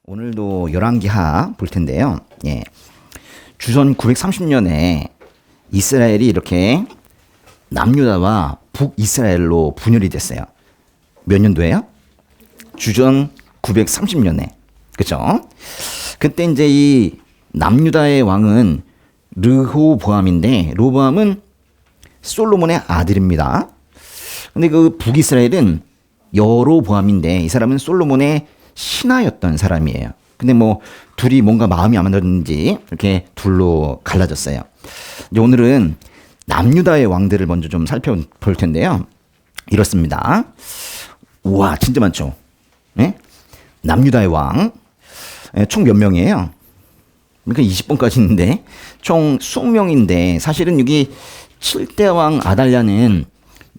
오늘도 열왕기하 볼 텐데요. 예. 주전 930년에 이스라엘이 이렇게 남유다와 북이스라엘로 분열이 됐어요. 몇 년도예요? 주전 930년에. 그렇죠? 그때 이제 이 남유다의 왕은 르호보암인데, 르호보암은 솔로몬의 아들입니다. 근데 그 북이스라엘은 여로보암인데, 이 사람은 솔로몬의 신하였던 사람이에요. 근데 뭐 둘이 뭔가 마음이 안 맞았는지 이렇게 둘로 갈라졌어요. 이제 오늘은 남유다의 왕들을 먼저 좀 살펴볼 텐데요. 이렇습니다. 우와, 진짜 많죠. 네? 남유다의 왕 총 몇 명이에요? 그러니까 20번까지 있는데 총 20명인데, 사실은 여기 7대 왕 아달랴는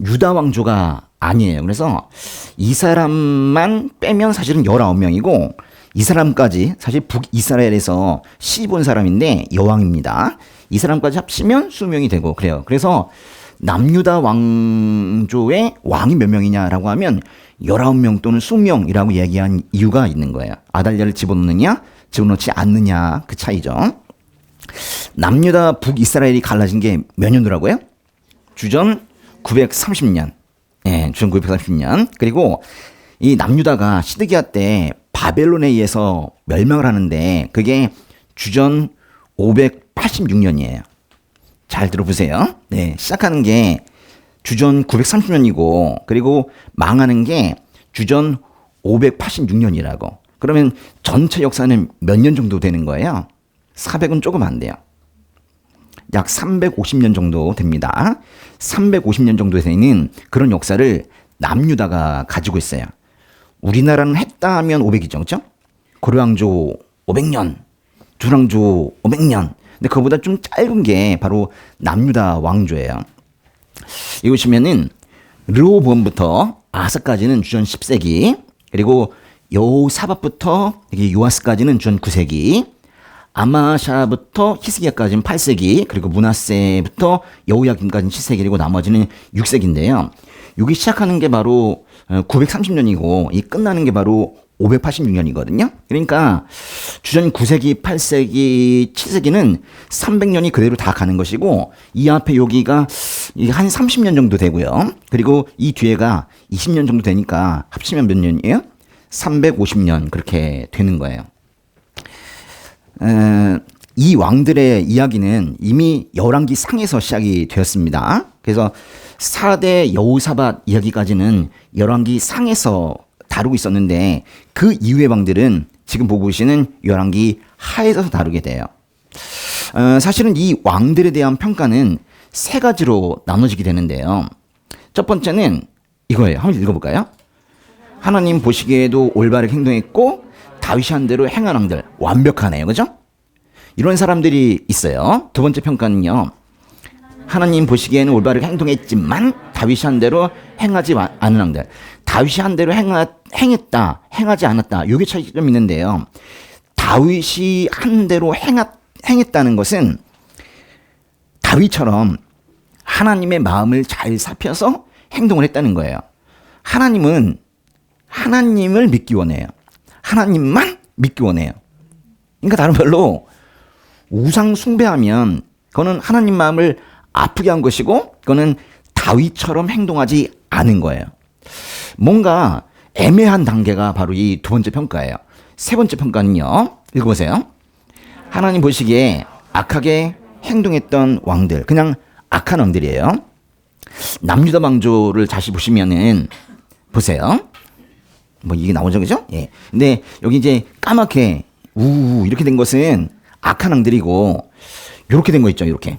유다 왕조가 아니에요. 그래서 이 사람만 빼면 사실은 19명이고, 이 사람까지 사실 북이스라엘에서 시본 사람인데 여왕입니다. 이 사람까지 합치면 20명이 되고 그래요. 그래서 남유다 왕조의 왕이 몇 명이냐라고 하면 19명 또는 20명이라고 얘기한 이유가 있는 거예요. 아달랴를 집어넣느냐 집어넣지 않느냐, 그 차이죠. 남유다 북이스라엘이 갈라진 게 몇 년도라고요? 주전 930년. 예, 주전 930년. 그리고 이 남유다가 시드기야 때 바벨론에 의해서 멸망을 하는데, 그게 주전 586년이에요. 잘 들어보세요. 네, 시작하는 게 주전 930년이고, 그리고 망하는 게 주전 586년이라고. 그러면 전체 역사는 몇 년 정도 되는 거예요? 400은 조금 안 돼요. 약 350년 정도 됩니다. 350년 정도 되는 그런 역사를 남유다가 가지고 있어요. 우리나라는 했다 하면 500이죠. 그렇죠? 고려왕조 500년, 조랑조 500년. 근데 그거보다 좀 짧은 게 바로 남유다 왕조예요. 여기 보시면은 르호보암부터 아사까지는 주전 10세기, 그리고 여호사밧부터 요아스까지는 주전 9세기, 아마샤부터 히스기야까지는 8세기, 그리고 므낫세부터 여호야김까지는 7세기, 그리고 나머지는 6세기인데요. 여기 시작하는 게 바로 930년이고 이 끝나는 게 바로 586년이거든요. 그러니까 주전 9세기, 8세기, 7세기는 300년이 그대로 다 가는 것이고, 이 앞에 여기가 한 30년 정도 되고요. 그리고 이 뒤에가 20년 정도 되니까 합치면 몇 년이에요? 350년 그렇게 되는 거예요. 이 왕들의 이야기는 이미 열왕기 상에서 시작이 되었습니다. 그래서 4대 여호사밧 이야기까지는 열왕기 상에서 다루고 있었는데, 그 이후의 왕들은 지금 보고 계시는 열왕기 하에서 다루게 돼요. 사실은 이 왕들에 대한 평가는 세 가지로 나눠지게 되는데요. 첫 번째는 이거예요. 한번 읽어볼까요? 하나님 보시기에도 올바르게 행동했고 다윗이 한 대로 행한 왕들, 완벽하네요. 그죠? 이런 사람들이 있어요. 두 번째 평가는요, 하나님 보시기에는 올바르게 행동했지만 다윗이 한 대로 행하지 않은 왕들. 다윗이 한 대로 행했다, 행하지 않았다, 요게 차이점이 있는데요. 다윗이 한 대로 행했다는 것은 다윗처럼 하나님의 마음을 잘 살펴서 행동을 했다는 거예요. 하나님은 하나님을 믿기 원해요. 하나님만 믿기 원해요. 그러니까 다른 말로 우상 숭배하면 그거는 하나님 마음을 아프게 한 것이고, 그거는 다윗처럼 행동하지 않은 거예요. 뭔가 애매한 단계가 바로 이 두 번째 평가예요. 세 번째 평가는요, 읽어보세요. 하나님 보시기에 악하게 행동했던 왕들, 그냥 악한 왕들이에요. 남유다 왕조를 다시 보시면은 보세요. 뭐 이게 나오죠, 그죠? 예. 근데 여기 이제 까맣게 이렇게 된 것은 악한 왕들이고, 이렇게 된 거 있죠, 이렇게.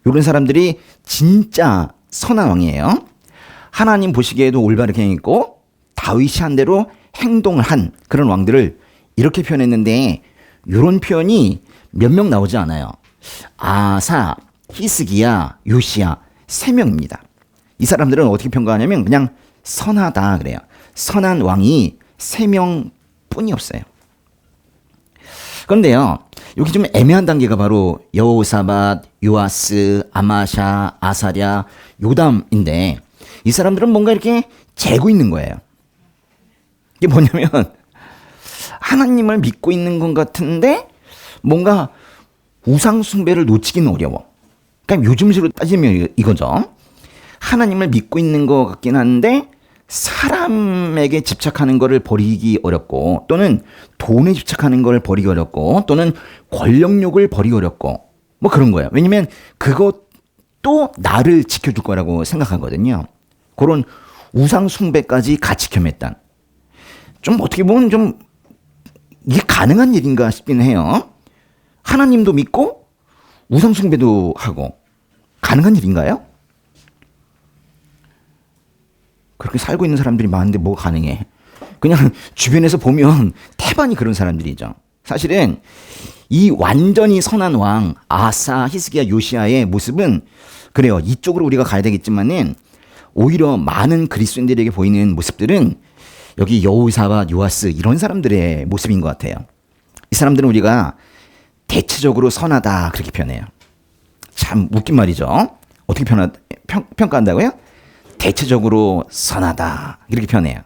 이런 사람들이 진짜 선한 왕이에요. 하나님 보시기에도 올바르게 행했고 다윗이 한 대로 행동을 한 그런 왕들을 이렇게 표현했는데, 이런 표현이 몇 명 나오지 않아요. 아사, 히스기야, 요시야 3명입니다. 이 사람들은 어떻게 평가하냐면 그냥 선하다 그래요. 선한 왕이 3명 뿐이 없어요. 그런데요, 여기 좀 애매한 단계가 바로 여호사밧, 요아스, 아마샤, 아사랴, 요담인데, 이 사람들은 뭔가 이렇게 재고 있는 거예요. 이게 뭐냐면 하나님을 믿고 있는 것 같은데 뭔가 우상 숭배를 놓치기는 어려워. 그러니까 요즘식으로 따지면 이거죠. 하나님을 믿고 있는 것 같긴 한데 사람에게 집착하는 것을 버리기 어렵고, 또는 돈에 집착하는 걸 버리기 어렵고, 또는 권력욕을 버리기 어렵고, 뭐 그런 거예요. 왜냐면 그것도 나를 지켜줄 거라고 생각하거든요. 그런 우상 숭배까지 같이 겸했단, 좀 어떻게 보면 좀 이게 가능한 일인가 싶긴 해요. 하나님도 믿고 우상 숭배도 하고 가능한 일인가요? 그렇게 살고 있는 사람들이 많은데 뭐가 가능해? 그냥 주변에서 보면 태반이 그런 사람들이죠. 사실은 이 완전히 선한 왕 아사, 히스기야, 요시야의 모습은 그래요. 이쪽으로 우리가 가야 되겠지만은 오히려 많은 그리스도인들에게 보이는 모습들은 여기 여호사밧, 요아스 이런 사람들의 모습인 것 같아요. 이 사람들은 우리가 대체적으로 선하다 그렇게 표현해요. 참 웃긴 말이죠. 어떻게 평가한다고요? 대체적으로 선하다 이렇게 표현해요.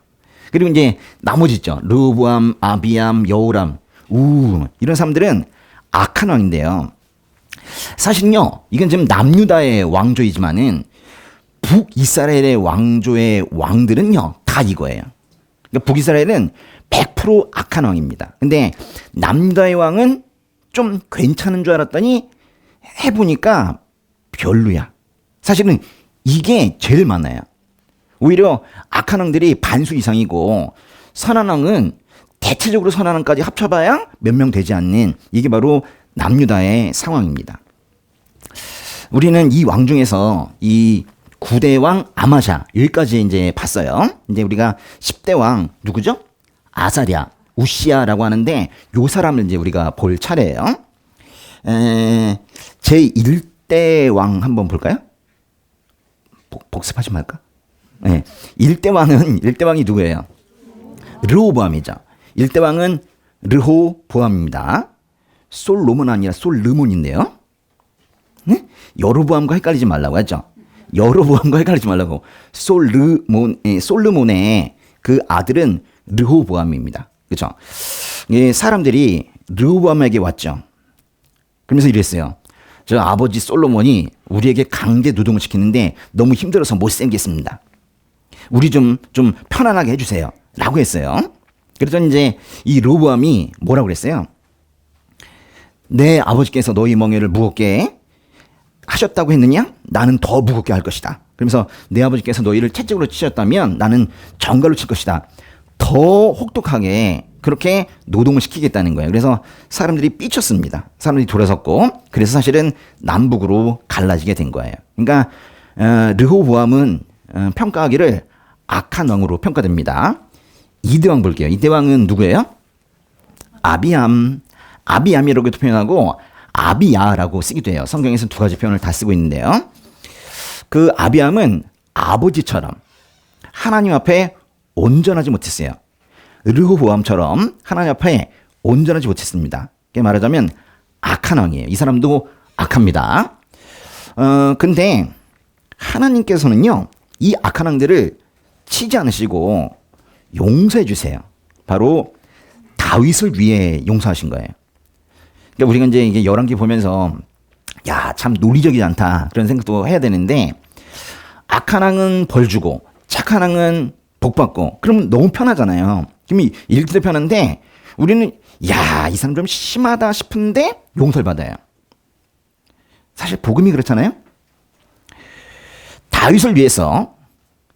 그리고 이제 나머지 있죠. 르호보암, 아비암, 여호람, 이런 사람들은 악한 왕인데요. 사실은요, 이건 지금 남유다의 왕조이지만은 북이스라엘의 왕조의 왕들은요 다 이거예요. 그러니까 북이스라엘은 100% 악한 왕입니다. 근데 남유다의 왕은 좀 괜찮은 줄 알았더니 해보니까 별로야. 사실은 이게 제일 많아요. 오히려 악한 왕들이 반수 이상이고 선한 왕은 대체적으로 선한 왕까지 합쳐봐야 몇 명 되지 않는, 이게 바로 남유다의 상황입니다. 우리는 이 왕 중에서 이 9대 왕 아마샤 여기까지 이제 봤어요. 이제 우리가 10대 왕 누구죠? 아사랴, 우시야라고 하는데 요 사람을 이제 우리가 볼 차례예요. 제 1대 왕 한번 볼까요? 복습하지 말까? 네. 1대 왕이 누구예요? 르호보암이죠. 1대 왕은 르호보암입니다. 솔로몬 아니라 솔르몬인데요. 네? 여로보암과 헷갈리지 말라고 했죠. 여로보암과 헷갈리지 말라고. 솔르몬의 그 아들은 르호보암입니다. 그렇죠? 예, 사람들이 르호보암에게 왔죠. 그러면서 이랬어요. 저 아버지 솔로몬이 우리에게 강제 노동을 시키는데 너무 힘들어서 못 살겠습니다. 우리 좀 편안하게 해주세요. 라고 했어요. 그래서 이제 이 르호보암이 뭐라고 그랬어요? 내 아버지께서 너희 멍에를 무겁게 하셨다고 했느냐? 나는 더 무겁게 할 것이다. 그러면서 내 아버지께서 너희를 채찍으로 치셨다면 나는 정갈로 칠 것이다. 더 혹독하게 그렇게 노동을 시키겠다는 거예요. 그래서 사람들이 삐쳤습니다. 사람들이 돌아섰고, 그래서 사실은 남북으로 갈라지게 된 거예요. 그러니까 르호보암은 평가하기를 악한 왕으로 평가됩니다. 2대 왕 볼게요. 2대 왕은 누구예요? 아비암이라고도 표현하고 아비야라고 쓰기도 해요. 성경에서는 두 가지 표현을 다 쓰고 있는데요. 그 아비암은 아버지처럼 하나님 앞에 온전하지 못했어요. 르호보암처럼 하나님 앞에 온전하지 못했습니다. 말하자면 악한 왕이에요. 이 사람도 악합니다. 근데 하나님께서는요, 이 악한 왕들을 치지 않으시고 용서해 주세요. 바로 다윗을 위해 용서하신 거예요. 그러니까 우리가 이제 이게 열왕기 보면서 야, 참 논리적이지 않다 그런 생각도 해야 되는데, 악한 왕은 벌 주고 착한 왕은 복 받고 그러면 너무 편하잖아요. 그럼 읽을 때 편한데 우리는 야, 이 사람 좀 심하다 싶은데 용서를 받아요. 사실 복음이 그렇잖아요. 다윗을 위해서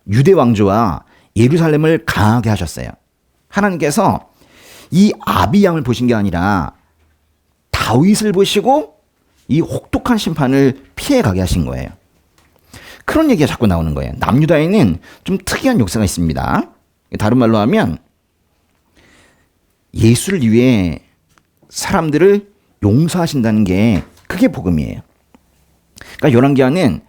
유대 왕조와 예루살렘을 강하게 하셨어요. 하나님께서 이 아비양을 보신 게 아니라 다윗을 보시고 이 혹독한 심판을 피해가게 하신 거예요. 그런 얘기가 자꾸 나오는 거예요. 남유다에는 좀 특이한 역사가 있습니다. 다른 말로 하면 예수를 위해 사람들을 용서하신다는 게 그게 복음이에요. 그러니까 열왕기하는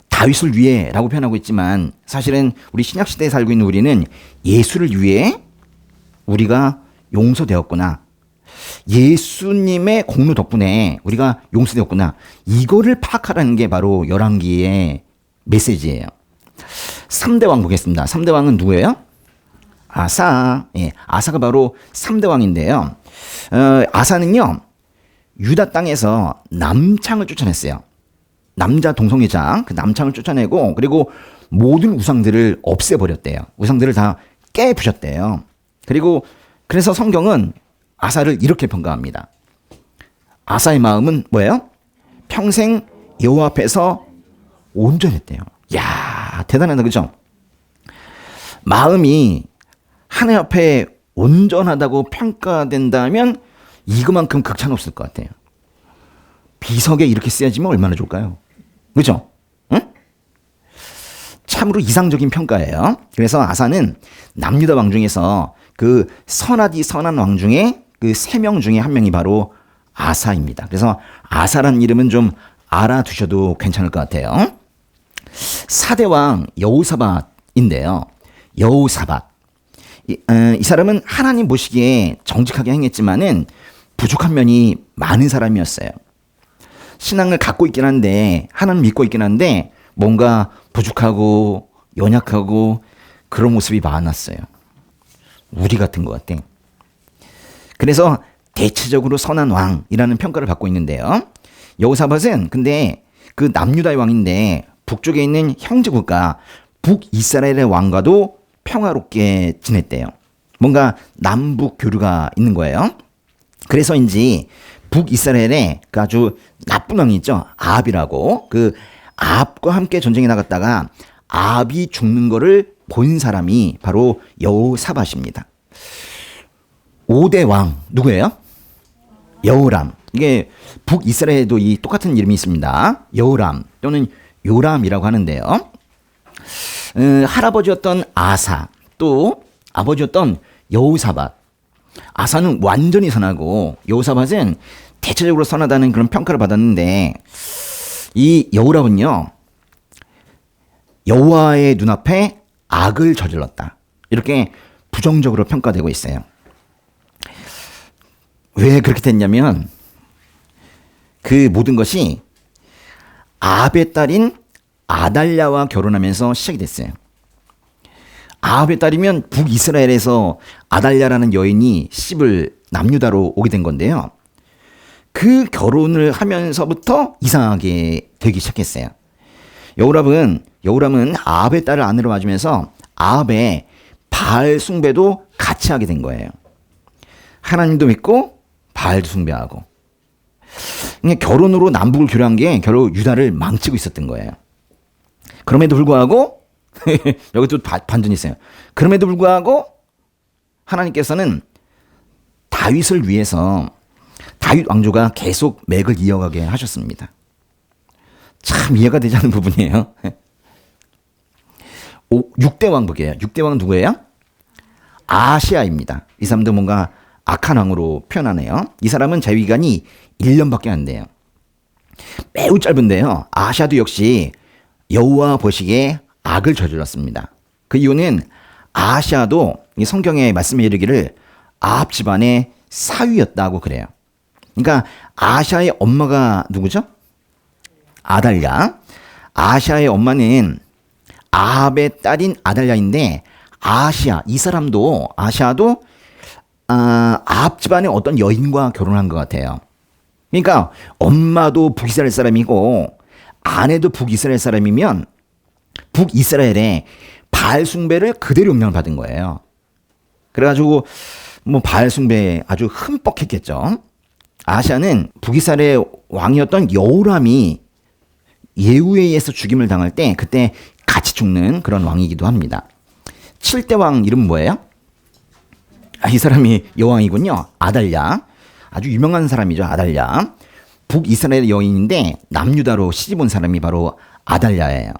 다윗을 위해라고 표현하고 있지만 사실은 우리 신약시대에 살고 있는 우리는 예수를 위해 우리가 용서되었구나, 예수님의 공로 덕분에 우리가 용서되었구나, 이거를 파악하라는 게 바로 열왕기의 메시지예요. 3대 왕 보겠습니다. 3대 왕은 누구예요? 아사. 예, 아사가 바로 3대 왕인데요. 아사는요, 유다 땅에서 남창을 쫓아냈어요. 남자 동성애자, 그 남창을 쫓아내고, 그리고 모든 우상들을 없애버렸대요. 우상들을 다 깨부셨대요. 그리고 그래서 성경은 아사를 이렇게 평가합니다. 아사의 마음은 뭐예요? 평생 여호와 앞에서 온전했대요. 야, 대단하다, 그죠? 마음이 하나님 앞에 온전하다고 평가된다면 이거만큼 극찬 없을 것 같아요. 비석에 이렇게 쓰여지면 얼마나 좋을까요? 그죠? 응? 참으로 이상적인 평가예요. 그래서 아사는 남유다 왕 중에서 그 선하디 선한 왕 중에 그 3명 중에 한 명이 바로 아사입니다. 그래서 아사라는 이름은 좀 알아두셔도 괜찮을 것 같아요. 4대 왕 여호사밧인데요. 여호사밧. 이 사람은 하나님 보시기에 정직하게 행했지만은 부족한 면이 많은 사람이었어요. 신앙을 갖고 있긴 한데, 하나님 믿고 있긴 한데, 뭔가 부족하고 연약하고 그런 모습이 많았어요. 우리 같은 것 같아. 그래서 대체적으로 선한 왕이라는 평가를 받고 있는데요. 여호사밧은 근데 그 남유다의 왕인데 북쪽에 있는 형제국가 북이스라엘의 왕과도 평화롭게 지냈대요. 뭔가 남북 교류가 있는 거예요. 그래서인지 북이스라엘에 그 아주 나쁜 왕이 있죠. 아합이라고. 그 아합과 함께 전쟁에 나갔다가 아합이 죽는 거를 본 사람이 바로 여호사밧입니다. 5대 왕 누구예요? 여호람. 이게 북이스라엘에도 이 똑같은 이름이 있습니다. 여호람 또는 요람이라고 하는데요. 할아버지였던 아사, 또 아버지였던 여호사밧. 아사는 완전히 선하고 여호사밧은 대체적으로 선하다는 그런 평가를 받았는데, 이 여호람은요, 여호와의 눈앞에 악을 저질렀다, 이렇게 부정적으로 평가되고 있어요. 왜 그렇게 됐냐면 그 모든 것이 아합의 딸인 아달랴와 결혼하면서 시작이 됐어요. 아합의 딸이면 북이스라엘에서 아달랴라는 여인이 시집을 남유다로 오게 된 건데요. 그 결혼을 하면서부터 이상하게 되기 시작했어요. 여호람은 아합의 딸을 아내로 맞으면서 아합의 바알 숭배도 같이 하게 된 거예요. 하나님도 믿고 바알도 숭배하고. 결혼으로 남북을 교류한 게 결국 유다를 망치고 있었던 거예요. 그럼에도 불구하고 여기 또 반전이 있어요. 그럼에도 불구하고 하나님께서는 다윗을 위해서 다윗 왕조가 계속 맥을 이어가게 하셨습니다. 참 이해가 되지 않는 부분이에요. 6대 왕국이에요. 6대 왕은 누구예요? 아시아입니다. 이 사람도 뭔가 악한 왕으로 표현하네요. 이 사람은 자위기간이 1년밖에 안 돼요. 매우 짧은데요. 아시아도 역시 여호와 보시기에 악을 저질렀습니다. 그 이유는 아시아도 성경에 말씀해 이르기를 아합 집안의 사위였다고 그래요. 그러니까 아시아의 엄마가 누구죠? 아달랴. 아시아의 엄마는 아합의 딸인 아달랴인데, 이 사람도 아시아도 아합 집안의 어떤 여인과 결혼한 것 같아요. 그러니까 엄마도 북이스라엘 사람이고 아내도 북이스라엘 사람이면 북이스라엘의 바알 숭배를 그대로 영향을 받은 거예요. 그래가지고 뭐 바알 숭배에 아주 흠뻑했겠죠. 아시아는 북이스라엘의 왕이었던 여호람이 예후에 의해서 죽임을 당할 때 그때 같이 죽는 그런 왕이기도 합니다. 7대 왕 이름 뭐예요? 이 사람이 여왕이군요. 아달랴. 아주 유명한 사람이죠. 아달랴. 북이스라엘 여인인데 남유다로 시집 온 사람이 바로 아달랴예요.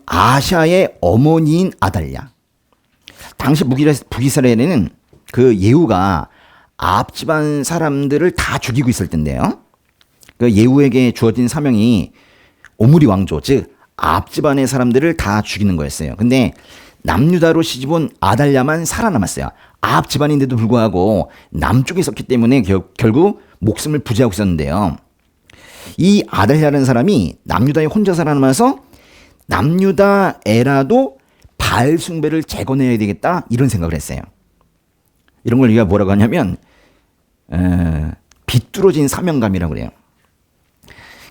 아시아의 어머니인 아달랴. 당시 북이스라엘에는 그 예후가 아합 집안 사람들을 다 죽이고 있을 텐데요. 그 예후에게 주어진 사명이 오므리 왕조, 즉 아합 집안의 사람들을 다 죽이는 거였어요. 근데 남유다로 시집온 아달랴만 살아남았어요. 아합 집안인데도 불구하고 남쪽에 있었기 때문에 결국 목숨을 부지하고 있었는데요. 이 아달랴라는 사람이 남유다에 혼자 살아남아서 남유다 에라도 바알 숭배를 재건해야 되겠다 이런 생각을 했어요. 이런 걸 우리가 뭐라고 하냐면 비뚤어진 사명감이라고 그래요.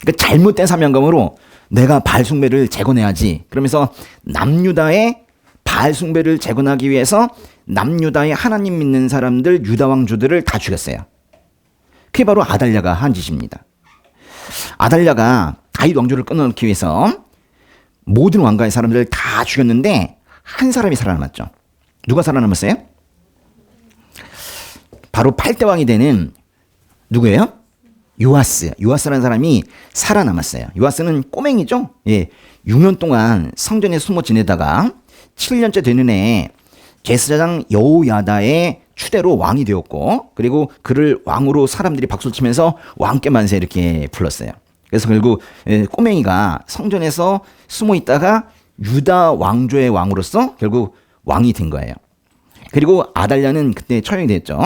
그러니까 잘못된 사명감으로 내가 바알 숭배를 재건해야지. 그러면서 남유다의 바알 숭배를 재건하기 위해서 남유다의 하나님 믿는 사람들 유다 왕조들을 다 죽였어요. 그게 바로 아달랴가 한 짓입니다. 아달랴가 다윗 왕조를 끊어놓기 위해서 모든 왕가의 사람들을 다 죽였는데 한 사람이 살아남았죠. 누가 살아남았어요? 바로 8대 왕이 되는 누구예요? 요아스. 요아스라는 사람이 살아남았어요. 요아스는 꼬맹이죠. 예, 6년 동안 성전에 숨어 지내다가 7년째 되는 해에 제사장 여호야다의 추대로 왕이 되었고, 그리고 그를 왕으로 사람들이 박수를 치면서 왕께 만세 이렇게 불렀어요. 그래서 결국 꼬맹이가 성전에서 숨어 있다가 유다 왕조의 왕으로서 결국 왕이 된 거예요. 그리고 아달랴는 그때 처형이 됐죠.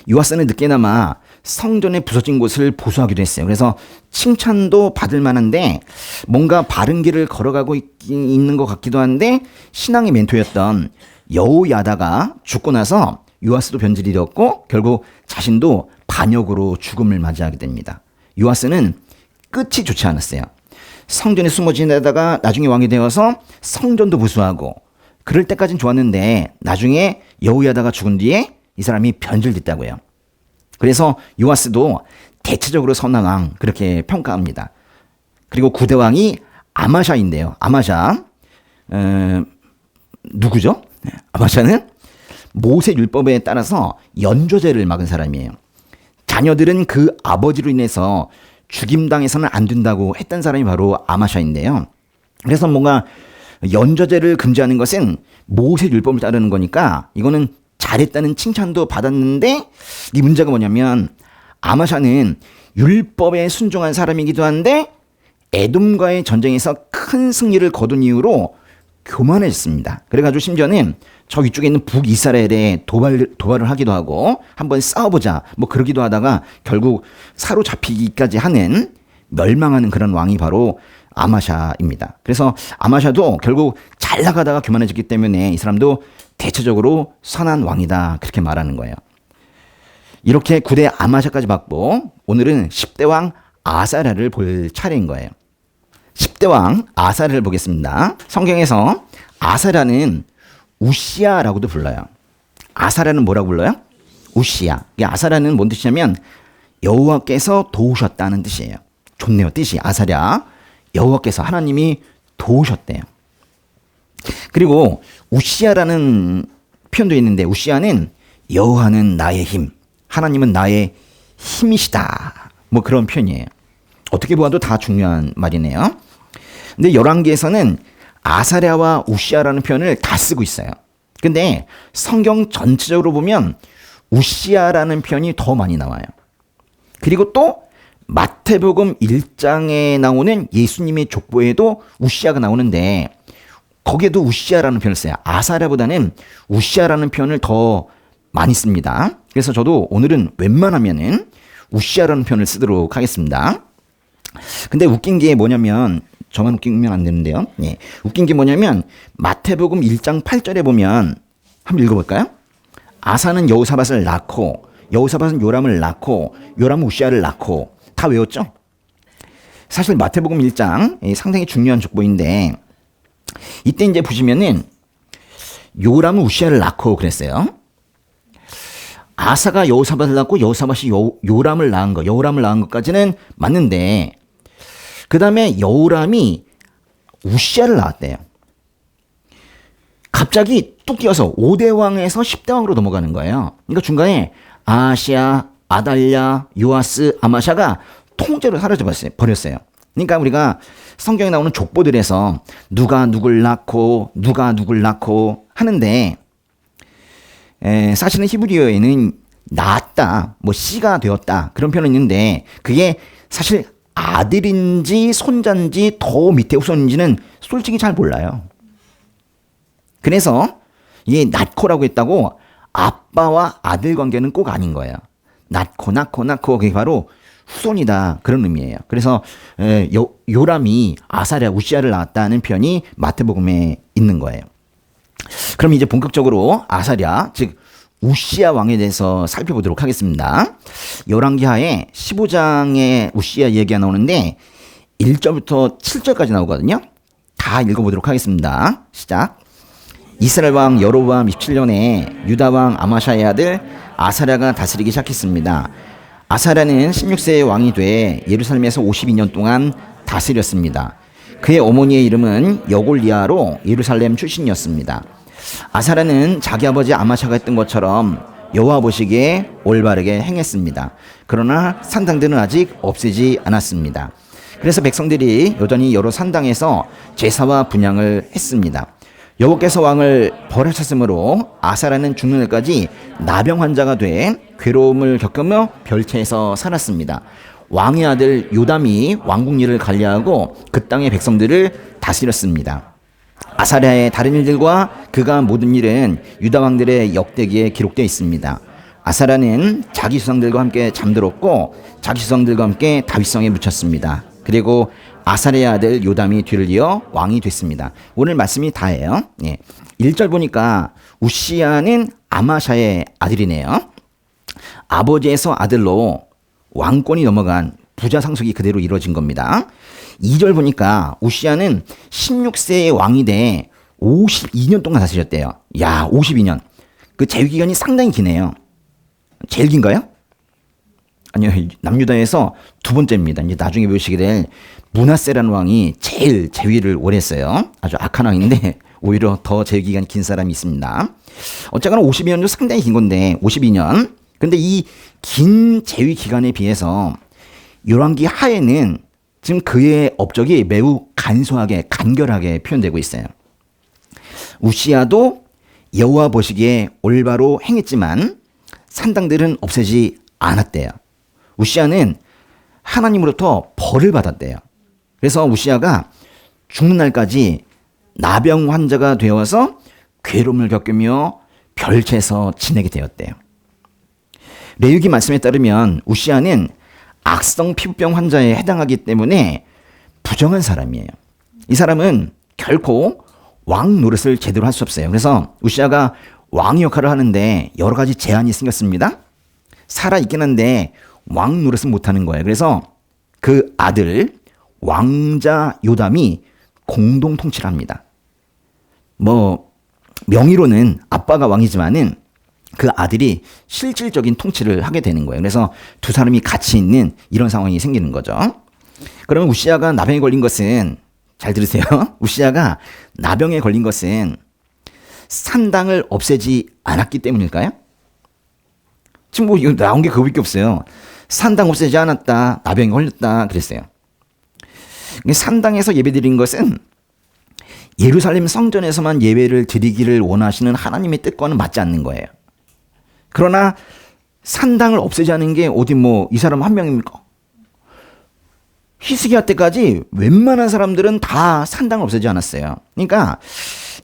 요아스는 늦게나마 성전에 부서진 곳을 보수하기도 했어요. 그래서 칭찬도 받을 만한데 뭔가 바른 길을 걸어가고 있는 것 같기도 한데, 신앙의 멘토였던 여호야다가 죽고 나서 요아스도 변질이 되었고 결국 자신도 반역으로 죽음을 맞이하게 됩니다. 요아스는 끝이 좋지 않았어요. 성전에 숨어 지내다가 나중에 왕이 되어서 성전도 부수하고 그럴 때까지는 좋았는데 나중에 여호야다가 죽은 뒤에 이 사람이 변질됐다고요. 그래서 요아스도 대체적으로 선한 왕 그렇게 평가합니다. 그리고 9대 왕이 아마샤인데요. 아마샤 누구죠? 아마샤는 모세 율법에 따라서 연좌제를 막은 사람이에요. 자녀들은 그 아버지로 인해서 죽임당해서는 안 된다고 했던 사람이 바로 아마샤인데요. 그래서 뭔가 연좌제를 금지하는 것은 모세 율법을 따르는 거니까 이거는 잘했다는 칭찬도 받았는데, 이 문제가 뭐냐면 아마샤는 율법에 순종한 사람이기도 한데 에돔과의 전쟁에서 큰 승리를 거둔 이후로 교만해졌습니다. 그래가지고 심지어는 저 위쪽에 있는 북이스라엘에 도발을 하기도 하고 한번 싸워보자 뭐 그러기도 하다가 결국 사로잡히기까지 하는 멸망하는 그런 왕이 바로 아마샤입니다. 그래서 아마샤도 결국 잘 나가다가 교만해졌기 때문에 이 사람도 대체적으로 선한 왕이다 그렇게 말하는 거예요. 이렇게 9대 아마샤까지 받고 오늘은 10대 왕 아사랴를 볼 차례인 거예요. 10대 왕 아사랴를 보겠습니다. 성경에서 아사랴는 우시야라고도 불러요. 아사랴는 뭐라고 불러요? 우시야. 아사랴는 뭔 뜻이냐면 여호와께서 도우셨다는 뜻이에요. 좋네요. 뜻이 아사랴. 여호와께서 하나님이 도우셨대요. 그리고 우시야라는 표현도 있는데 우시야는 여호와는 나의 힘, 하나님은 나의 힘이시다. 뭐 그런 표현이에요. 어떻게 보아도 다 중요한 말이네요. 근데 열왕기에서는 아사랴와 우시야라는 표현을 다 쓰고 있어요. 근데 성경 전체적으로 보면 우시야라는 표현이 더 많이 나와요. 그리고 또 마태복음 1장에 나오는 예수님의 족보에도 우시야가 나오는데 거기에도 우시야라는 표현을 써요. 아사랴보다는 우시야라는 표현을 더 많이 씁니다. 그래서 저도 오늘은 웬만하면은 우시야라는 표현을 쓰도록 하겠습니다. 근데 웃긴 게 뭐냐면, 저만 웃기면 안 되는데요. 예. 웃긴 게 뭐냐면 마태복음 1장 8절에 보면 한번 읽어볼까요? 아사는 여호사밧을 낳고 여호사밧은 요람을 낳고 요람은 우시야를 낳고 다 외웠죠? 사실 마태복음 1장 상당히 중요한 족보인데 이때 이제 보시면은 요람은 우시야를 낳고 그랬어요. 아사가 여호사밧을 낳고 여호사밧이 요람을 낳은 거, 여호람을 낳은 것까지는 맞는데 그 다음에 여호람이 우시야를 낳았대요. 갑자기 뚝 뛰어서 5대 왕에서 10대 왕으로 넘어가는 거예요. 그러니까 중간에 아시아, 아달랴, 요아스, 아마샤가 통째로 사라져 버렸어요. 그러니까 우리가 성경에 나오는 족보들에서 누가 누굴 낳고 하는데 사실은 히브리어에는 낳았다, 뭐 씨가 되었다 그런 표현이 있는데 그게 사실 아들인지 손자인지 더 밑에 후손인지는 솔직히 잘 몰라요. 그래서 이게 낳고라고 했다고 아빠와 아들 관계는 꼭 아닌 거예요. 낳고 그게 바로 후손이다 그런 의미예요. 그래서 요람이 아사랴 우시야를 낳았다는 표현이 마태복음에 있는 거예요. 그럼 이제 본격적으로 아사랴, 즉 우시야 왕에 대해서 살펴보도록 하겠습니다. 열왕기하에 15장에 우시야 얘기가 나오는데 1절부터 7절까지 나오거든요. 다 읽어보도록 하겠습니다. 시작. 이스라엘 왕 여로보암 27년에 유다 왕 아마샤의 아들 아사랴가 다스리기 시작했습니다. 아사랴는 16세의 왕이 돼 예루살렘에서 52년 동안 다스렸습니다. 그의 어머니의 이름은 여골리아로 예루살렘 출신이었습니다. 아사랴는 자기 아버지 아마샤가 했던 것처럼 여호와 보시기에 올바르게 행했습니다. 그러나 산당들은 아직 없애지 않았습니다. 그래서 백성들이 여전히 여러 산당에서 제사와 분향을 했습니다. 여호와께서 왕을 버려쳤으므로 아사랴는 죽는 날까지 나병 환자가 돼 괴로움을 겪으며 별채에서 살았습니다. 왕의 아들 요담이 왕국 일을 관리하고 그 땅의 백성들을 다스렸습니다. 아사랴의 다른 일들과 그가 모든 일은 유다 왕들의 역대기에 기록되어 있습니다. 아사랴는 자기 수상들과 함께 잠들었고 자기 수상들과 함께 다윗성에 묻혔습니다. 그리고 아사랴의 아들 요담이 뒤를 이어 왕이 됐습니다. 오늘 말씀이 다예요. 1절 보니까 우시야는 아마샤의 아들이네요. 아버지에서 아들로 왕권이 넘어간 부자 상속이 그대로 이루어진 겁니다. 2절 보니까 우시야는 16세의 왕이 돼 52년 동안 다스렸대요. 야, 52년. 그 재위 기간이 상당히 기네요. 제일 긴가요? 아니요, 남유다에서 두 번째입니다. 이제 나중에 보시게 될 므낫세라는 왕이 제일 재위를 오래 했어요. 아주 악한 왕인데 오히려 더 재위 기간이 긴 사람이 있습니다. 어쨌거나 52년도 상당히 긴 건데 52년. 근데 이 긴 재위 기간에 비해서 열왕기 하에는 지금 그의 업적이 매우 간소하게 간결하게 표현되고 있어요. 우시야도 여호와 보시기에 올바로 행했지만 산당들은 없애지 않았대요. 우시야는 하나님으로부터 벌을 받았대요. 그래서 우시야가 죽는 날까지 나병 환자가 되어서 괴로움을 겪으며 별채에서 지내게 되었대요. 레위기 말씀에 따르면 우시야는 악성 피부병 환자에 해당하기 때문에 부정한 사람이에요. 이 사람은 결코 왕 노릇을 제대로 할 수 없어요. 그래서 우시야가 왕 역할을 하는데 여러 가지 제한이 생겼습니다. 살아있긴 한데 왕 노릇은 못하는 거예요. 그래서 그 아들 왕자 요담이 공동 통치를 합니다. 명의로는 아빠가 왕이지만은 그 아들이 실질적인 통치를 하게 되는 거예요. 그래서 두 사람이 같이 있는 이런 상황이 생기는 거죠. 그러면 우시야가 나병에 걸린 것은, 잘 들으세요. 우시야가 나병에 걸린 것은 산당을 없애지 않았기 때문일까요? 지금 이거 나온 게 그거밖에 없어요. 산당 없애지 않았다, 나병에 걸렸다 그랬어요. 산당에서 예배드린 것은 예루살렘 성전에서만 예배를 드리기를 원하시는 하나님의 뜻과는 맞지 않는 거예요. 그러나 산당을 없애자는 게 어디 이 사람 한 명입니까? 히스기야 때까지 웬만한 사람들은 다 산당을 없애지 않았어요. 그러니까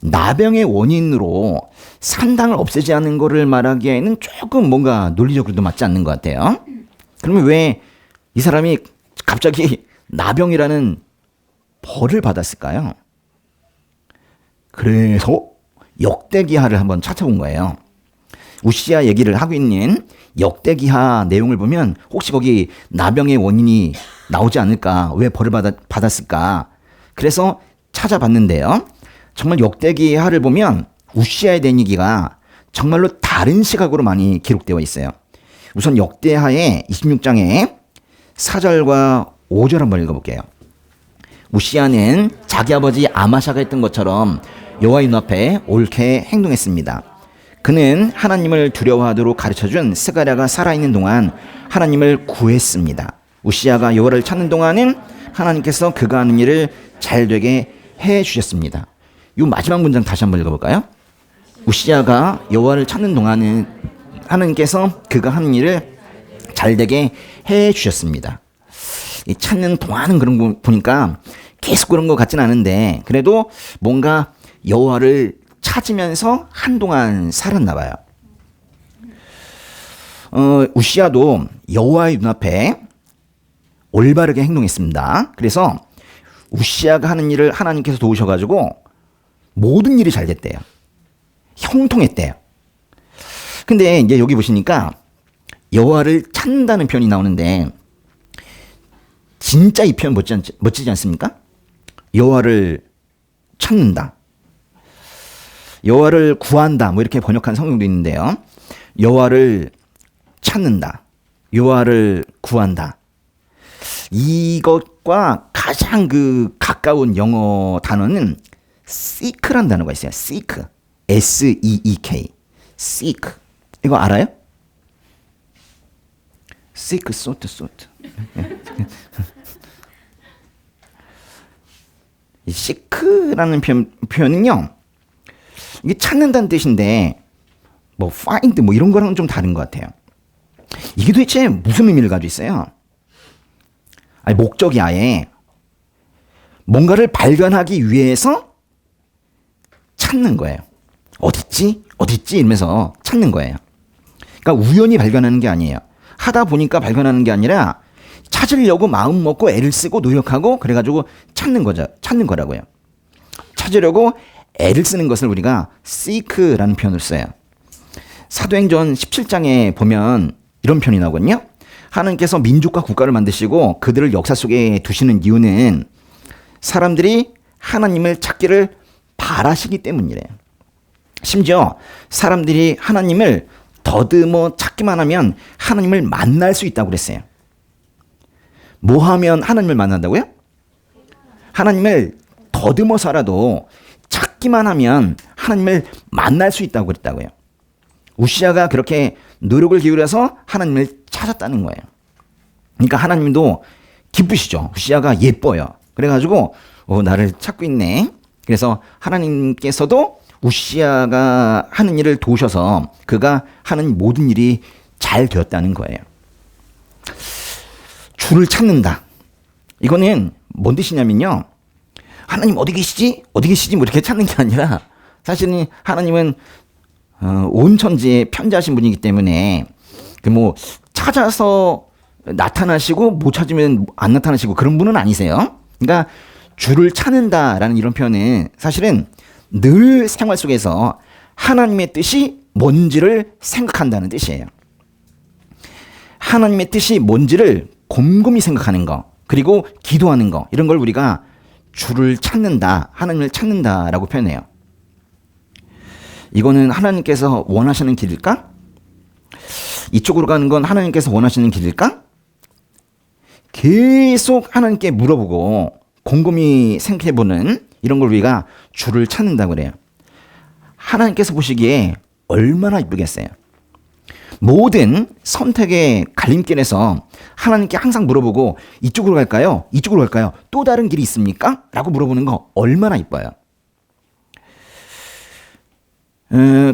나병의 원인으로 산당을 없애지 않은 거를 말하기에는 조금 뭔가 논리적으로도 맞지 않는 것 같아요. 그러면 왜 이 사람이 갑자기 나병이라는 벌을 받았을까요? 그래서 역대기하를 한번 찾아본 거예요. 우시야 얘기를 하고 있는 역대기하 내용을 보면 혹시 거기 나병의 원인이 나오지 않을까? 왜 벌을 받았을까? 그래서 찾아봤는데요. 정말 역대기하를 보면 우시야에 대한 얘기가 정말로 다른 시각으로 많이 기록되어 있어요. 우선 역대하의 26장에 4절과 5절 한번 읽어볼게요. 우시야는 자기 아버지 아마샤가 했던 것처럼 여호와의 눈앞에 옳게 행동했습니다. 그는 하나님을 두려워하도록 가르쳐준 스가랴가 살아있는 동안 하나님을 구했습니다. 우시야가 여호와를 찾는 동안은 하나님께서 그가 하는 일을 잘되게 해주셨습니다. 이 마지막 문장 다시 한번 읽어볼까요? 우시야가 여호와를 찾는 동안은 하나님께서 그가 하는 일을 잘되게 해주셨습니다. 이 찾는 동안은 그런 거 보니까 계속 그런 것 같진 않은데 그래도 뭔가 여호와를 찾으면서 한동안 살았나 봐요. 우시야도 여호와의 눈앞에 올바르게 행동했습니다. 그래서 우시야가 하는 일을 하나님께서 도우셔가지고 모든 일이 잘 됐대요. 형통했대요. 근데 이제 여기 보시니까 여호와를 찾는다는 표현이 나오는데 진짜 이 표현 멋지지 않습니까? 여호와를 찾는다. 여호와를 구한다. 뭐 이렇게 번역한 성경도 있는데요. 여호와를 찾는다. 여호와를 구한다. 이것과 가장 가까운 영어 단어는 seek란 단어가 있어요. seek. S-E-E-K. seek. 이거 알아요? seek, sought. 이 seek라는 표현은요, 이게 찾는다는 뜻인데, 뭐 find 뭐 이런 거랑은 좀 다른 것 같아요. 이게 도대체 무슨 의미를 가지고 있어요? 아니, 목적이 아예 뭔가를 발견하기 위해서 찾는 거예요. 어딨지? 이러면서 찾는 거예요. 그러니까 우연히 발견하는 게 아니에요. 하다 보니까 발견하는 게 아니라 찾으려고 마음 먹고 애를 쓰고 노력하고 그래가지고 찾는 거라고요. 찾으려고 애를 쓰는 것을 우리가 seek라는 표현을 써요. 사도행전 17장에 보면 이런 표현이 나오거든요. 하나님께서 민족과 국가를 만드시고 그들을 역사 속에 두시는 이유는 사람들이 하나님을 찾기를 바라시기 때문이래요. 심지어 사람들이 하나님을 더듬어 찾기만 하면 하나님을 만날 수 있다고 그랬어요. 뭐 하면 하나님을 만난다고요? 하나님을 더듬어서라도 찾기만 하면 하나님을 만날 수 있다고 그랬다고요. 우시아가 그렇게 노력을 기울여서 하나님을 찾았다는 거예요. 그러니까 하나님도 기쁘시죠. 우시아가 예뻐요. 그래가지고 나를 찾고 있네. 그래서 하나님께서도 우시아가 하는 일을 도우셔서 그가 하는 모든 일이 잘 되었다는 거예요. 주를 찾는다. 이거는 뭔 뜻이냐면요. 하나님 어디 계시지 뭐 이렇게 찾는 게 아니라 사실은 하나님은 온 천지에 편재하신 분이기 때문에 뭐 찾아서 나타나시고 못 찾으면 안 나타나시고 그런 분은 아니세요. 그러니까 주를 찾는다라는 이런 표현은 사실은 늘 생활 속에서 하나님의 뜻이 뭔지를 생각한다는 뜻이에요. 하나님의 뜻이 뭔지를 곰곰이 생각하는 거, 그리고 기도하는 거, 이런 걸 우리가 주를 찾는다, 하나님을 찾는다라고 표현해요. 이거는 하나님께서 원하시는 길일까? 이쪽으로 가는 건 하나님께서 원하시는 길일까? 계속 하나님께 물어보고 곰곰이 생각해보는 이런 걸 우리가 주를 찾는다고 그래요. 하나님께서 보시기에 얼마나 이쁘겠어요. 모든 선택의 갈림길에서 하나님께 항상 물어보고 이쪽으로 갈까요? 이쪽으로 갈까요? 또 다른 길이 있습니까? 라고 물어보는 거 얼마나 이뻐요.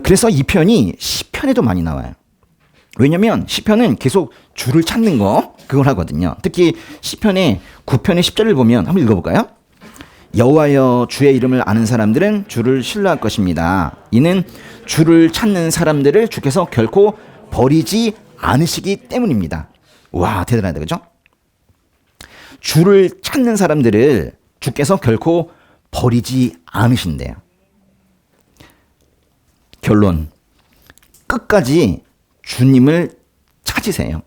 그래서 이 편이 시편에도 많이 나와요. 왜냐면 시편은 계속 주를 찾는 거 그걸 하거든요. 특히 시편의 9편의 10절을 보면 한번 읽어볼까요? 여호와여 주의 이름을 아는 사람들은 주를 신뢰할 것입니다. 이는 주를 찾는 사람들을 주께서 결코 버리지 않으시기 때문입니다. 와, 대단하다, 그죠? 주를 찾는 사람들을 주께서 결코 버리지 않으신대요. 결론, 끝까지 주님을 찾으세요.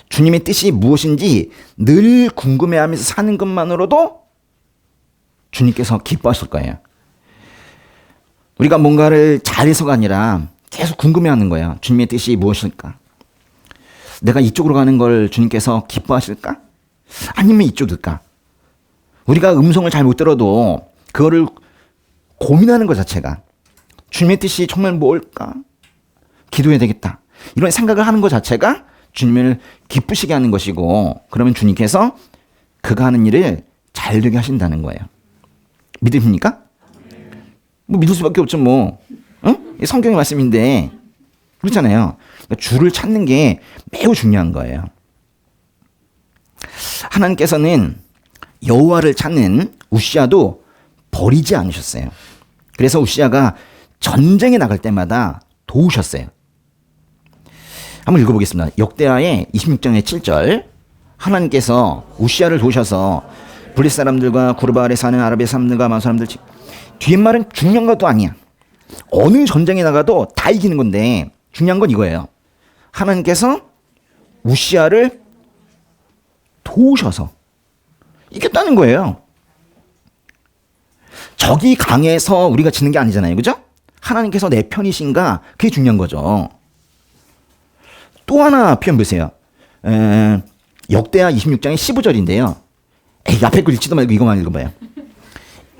주님의 뜻이 무엇인지 늘 궁금해하면서 사는 것만으로도 주님께서 기뻐하실 거예요. 우리가 뭔가를 잘해서가 아니라 계속 궁금해하는 거예요. 주님의 뜻이 무엇일까? 내가 이쪽으로 가는 걸 주님께서 기뻐하실까? 아니면 이쪽일까? 우리가 음성을 잘 못 들어도 그거를 고민하는 것 자체가 주님의 뜻이 정말 뭘까? 기도해야 되겠다. 이런 생각을 하는 것 자체가 주님을 기쁘시게 하는 것이고, 그러면 주님께서 그가 하는 일을 잘 되게 하신다는 거예요. 믿으십니까? 뭐 믿을 수밖에 없죠, 뭐. 응? 성경의 말씀인데 그렇잖아요. 그러니까 주를 찾는 게 매우 중요한 거예요. 하나님께서는 여호와를 찾는 우시아도 버리지 않으셨어요. 그래서 우시아가 전쟁에 나갈 때마다 도우셨어요. 한번 읽어보겠습니다. 역대하의 26장의 7절. 하나님께서 우시아를 도우셔서 블릿 사람들과 구르바알에 사는 아랍의 사람들과 많은 사람들, 뒤에 말은 중요한 것도 아니야. 어느 전쟁에 나가도 다 이기는 건데 중요한 건 이거예요. 하나님께서 우시아를 도우셔서 이겼다는 거예요. 적이 강해서 우리가 지는 게 아니잖아요. 그죠? 하나님께서 내 편이신가? 그게 중요한 거죠. 또 하나 표현 보세요. 역대하 26장의 15절인데요. 에이, 앞에 거 읽지도 말고 이거만 읽어봐요.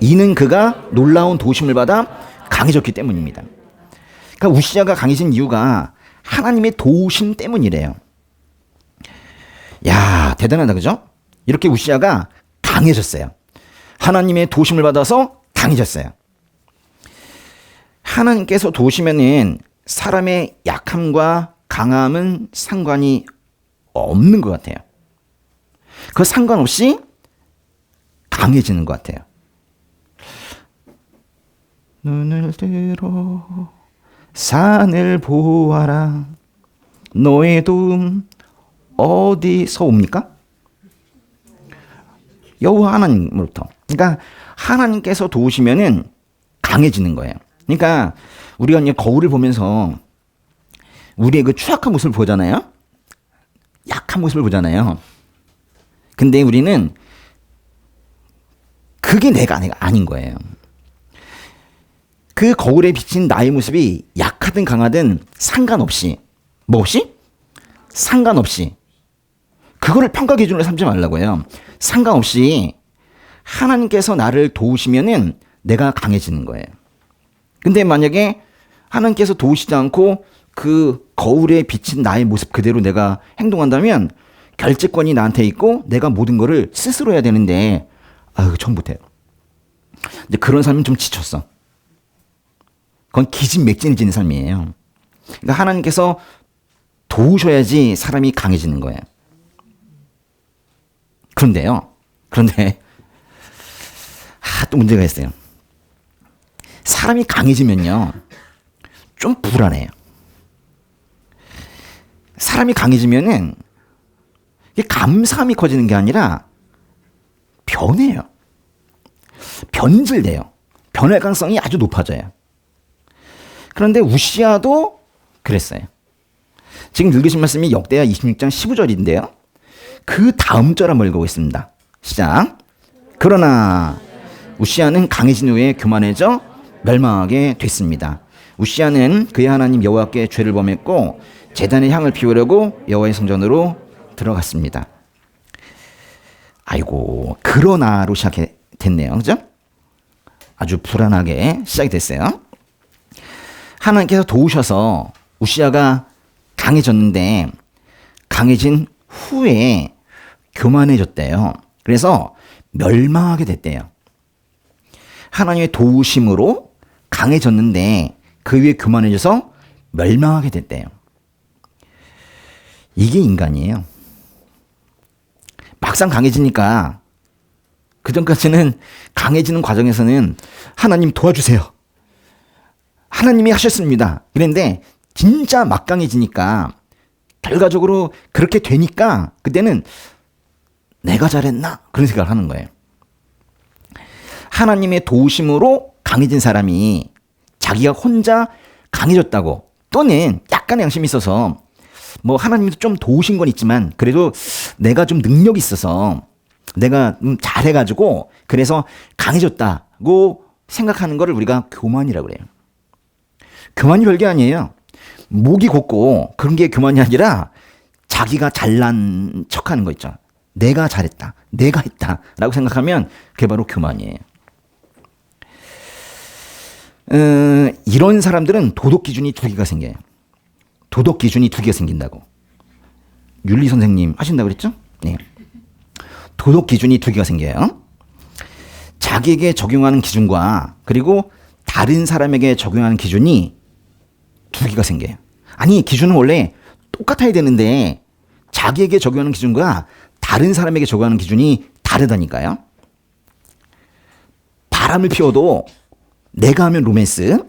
이는 그가 놀라운 도심을 받아 강해졌기 때문입니다. 그러니까 우시아가 강해진 이유가 하나님의 도우심 때문이래요. 야, 대단하다, 그죠? 이렇게 우시아가 강해졌어요. 하나님의 도우심을 받아서 강해졌어요. 하나님께서 도우시면은 사람의 약함과 강함은 상관이 없는 것 같아요. 그 상관없이 강해지는 것 같아요. 눈을 들어 산을 보아라. 너의 도움 어디서 옵니까? 여호와 하나님으로부터. 그러니까 하나님께서 도우시면은 강해지는 거예요. 그러니까 우리가 이제 거울을 보면서 우리의 그 추악한 모습을 보잖아요. 약한 모습을 보잖아요. 근데 우리는 그게 내가 아닌 거예요. 그 거울에 비친 나의 모습이 약하든 강하든 상관없이, 뭐 없이? 상관없이. 그거를 평가 기준으로 삼지 말라고 해요. 상관없이 하나님께서 나를 도우시면은 내가 강해지는 거예요. 근데 만약에 하나님께서 도우시지 않고 그 거울에 비친 나의 모습 그대로 내가 행동한다면 결재권이 나한테 있고 내가 모든 거를 스스로 해야 되는데 아유, 전 못해요. 근데 그런 삶은 좀 지쳤어. 그건 기진맥진해지는 삶이에요. 그러니까 하나님께서 도우셔야지 사람이 강해지는 거예요. 그런데 또 문제가 있어요. 사람이 강해지면요, 좀 불안해요. 사람이 강해지면은 이게 감사함이 커지는 게 아니라 변해요. 변질돼요. 변할 가능성이 아주 높아져요. 그런데 우시아도 그랬어요. 지금 읽으신 말씀이 역대하 26장 15절인데요. 그 다음 절 한번 읽어보겠습니다. 시작. 그러나 우시아는 강해진 후에 교만해져 멸망하게 됐습니다. 우시아는 그의 하나님 여호와께 죄를 범했고 제단에 향을 피우려고 여호와의 성전으로 들어갔습니다. 아이고, 그러나로 시작됐네요. 그죠? 아주 불안하게 시작이 됐어요. 하나님께서 도우셔서 우시아가 강해졌는데 강해진 후에 교만해졌대요. 그래서 멸망하게 됐대요. 하나님의 도우심으로 강해졌는데 그 위에 교만해져서 멸망하게 됐대요. 이게 인간이에요. 막상 강해지니까 그전까지는 강해지는 과정에서는 하나님 도와주세요. 하나님이 하셨습니다. 그런데 진짜 막 강해지니까 결과적으로 그렇게 되니까 그때는 내가 잘했나? 그런 생각을 하는 거예요. 하나님의 도우심으로 강해진 사람이 자기가 혼자 강해졌다고 또는 약간의 양심이 있어서 뭐 하나님도 좀 도우신 건 있지만 그래도 내가 좀 능력이 있어서 내가 잘해가지고 그래서 강해졌다고 생각하는 거를 우리가 교만이라고 그래요. 교만이 별게 아니에요. 목이 곧고 그런 게 교만이 아니라 자기가 잘난 척하는 거 있죠. 내가 잘했다, 내가 했다 라고 생각하면 그게 바로 교만이에요. 이런 사람들은 도덕 기준이 두 개가 생겨요. 도덕 기준이 두 개가 생긴다고. 윤리 선생님 하신다고 그랬죠? 네. 도덕 기준이 두 개가 생겨요. 자기에게 적용하는 기준과 그리고 다른 사람에게 적용하는 기준이 두 개가 생겨요. 아니, 기준은 원래 똑같아야 되는데 자기에게 적용하는 기준과 다른 사람에게 적용하는 기준이 다르다니까요. 바람을 피워도 내가 하면 로맨스,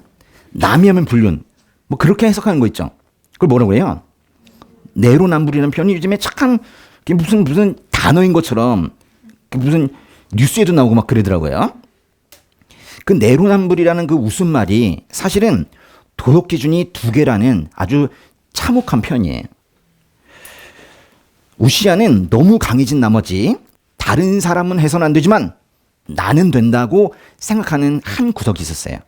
남이 하면 불륜, 뭐 그렇게 해석하는 거 있죠. 그걸 뭐라고 해요? 내로남불이라는 표현이 요즘에 착한 무슨 단어인 것처럼 무슨 뉴스에도 나오고 막 그러더라고요. 그 내로남불이라는 그 웃음말이 사실은 도덕 기준이 두 개라는 아주 참혹한 표현이에요. 우시야는 너무 강해진 나머지 다른 사람은 해서는 안 되지만 나는 된다고 생각하는 한 구석이 있었어요.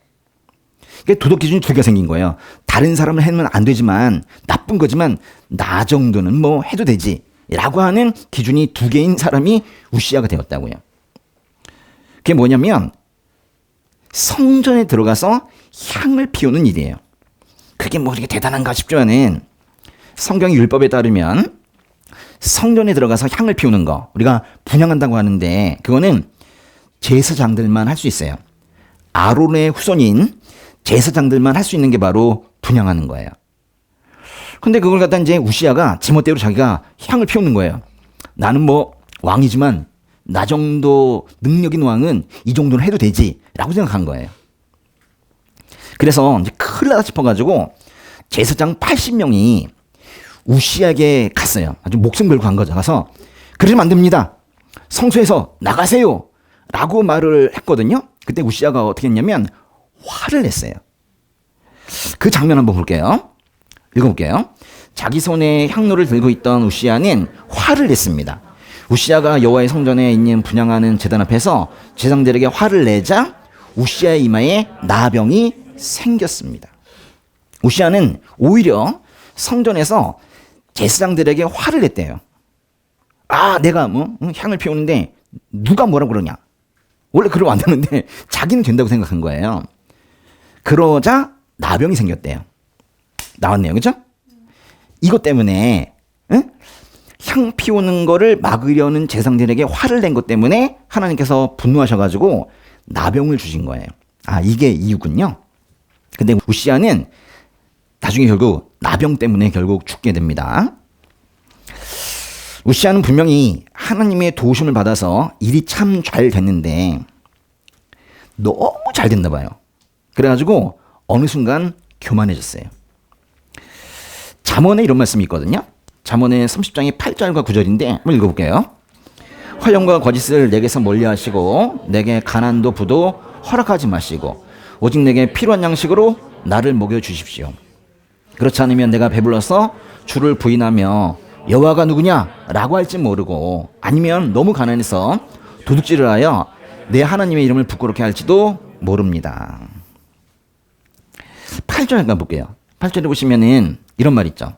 도덕 기준이 두 개가 생긴 거예요. 다른 사람을 해면 안 되지만 나쁜 거지만 나 정도는 뭐 해도 되지 라고 하는 기준이 두 개인 사람이 우시야가 되었다고요. 그게 뭐냐면 성전에 들어가서 향을 피우는 일이에요. 그게 뭐 이렇게 대단한가 싶지만은 성경의 율법에 따르면 성전에 들어가서 향을 피우는 거 우리가 분향한다고 하는데 그거는 제사장들만 할 수 있어요. 아론의 후손인 제사장들만 할 수 있는 게 바로 분향하는 거예요. 근데 그걸 갖다 이제 우시야가 지멋대로 자기가 향을 피우는 거예요. 나는 뭐 왕이지만 나 정도 능력 있는 왕은 이 정도는 해도 되지 라고 생각한 거예요. 그래서 이제 큰일 나다 싶어가지고 제사장 80명이 우시야에게 갔어요. 아주 목숨 걸고 간 거죠. 가서 그러시면 안 됩니다. 성소에서 나가세요 라고 말을 했거든요. 그때 우시야가 어떻게 했냐면 화를 냈어요. 그 장면 한번 볼게요. 읽어볼게요. 자기 손에 향로를 들고 있던 우시야는 화를 냈습니다. 우시야가 여호와의 성전에 있는 분향하는 제단 앞에서 제사장들에게 화를 내자 우시야의 이마에 나병이 생겼습니다. 우시야는 오히려 성전에서 제사장들에게 화를 냈대요. 아, 내가 뭐 향을 피우는데 누가 뭐라고 그러냐. 원래 그러면 안 되는데 자기는 된다고 생각한 거예요. 그러자 나병이 생겼대요. 나왔네요. 그죠? 이것 때문에 향 피우는 거를 막으려는 제사장들에게 화를 낸 것 때문에 하나님께서 분노하셔가지고 나병을 주신 거예요. 아, 이게 이유군요. 근데 우시야는 나중에 결국 나병 때문에 결국 죽게 됩니다. 우시야는 분명히 하나님의 도우심을 받아서 일이 참 잘 됐는데 너무 잘 됐나 봐요. 그래가지고 어느 순간 교만해졌어요. 잠언에 이런 말씀이 있거든요. 잠언의 30장의 8절과 9절인데 한번 읽어볼게요. 화령과 거짓을 내게서 멀리하시고 내게 가난도 부도 허락하지 마시고 오직 내게 필요한 양식으로 나를 먹여주십시오. 그렇지 않으면 내가 배불러서 주를 부인하며 여호와가 누구냐 라고 할지 모르고 아니면 너무 가난해서 도둑질을 하여 내 하나님의 이름을 부끄럽게 할지도 모릅니다. 8절 한번 볼게요. 8절에 보시면은 이런 말 있죠.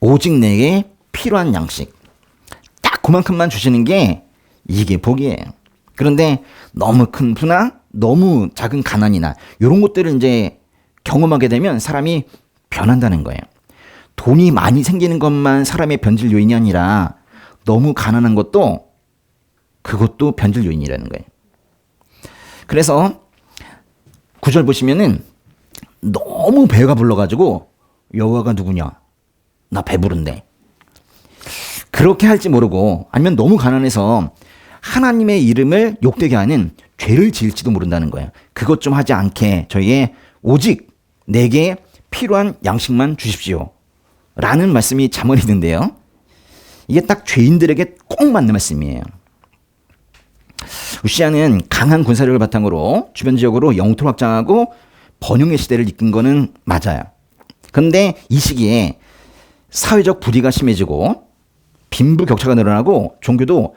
오직 내게 필요한 양식. 딱 그만큼만 주시는 게 이게 복이에요. 그런데 너무 큰 분화, 너무 작은 가난이나 이런 것들을 이제 경험하게 되면 사람이 변한다는 거예요. 돈이 많이 생기는 것만 사람의 변질 요인이 아니라 너무 가난한 것도 그것도 변질 요인이라는 거예요. 그래서 9절 보시면은 너무 배가 불러가지고 여호와가 누구냐? 나 배부른데. 그렇게 할지 모르고 아니면 너무 가난해서 하나님의 이름을 욕되게 하는 죄를 지을지도 모른다는 거예요. 그것 좀 하지 않게 저희의 오직 내게 필요한 양식만 주십시오. 라는 말씀이 잠언에 있는데요. 이게 딱 죄인들에게 꼭 맞는 말씀이에요. 우시야는 강한 군사력을 바탕으로 주변 지역으로 영토를 확장하고 번영의 시대를 이끈 거는 맞아요. 그런데 이 시기에 사회적 불의가 심해지고 빈부격차가 늘어나고 종교도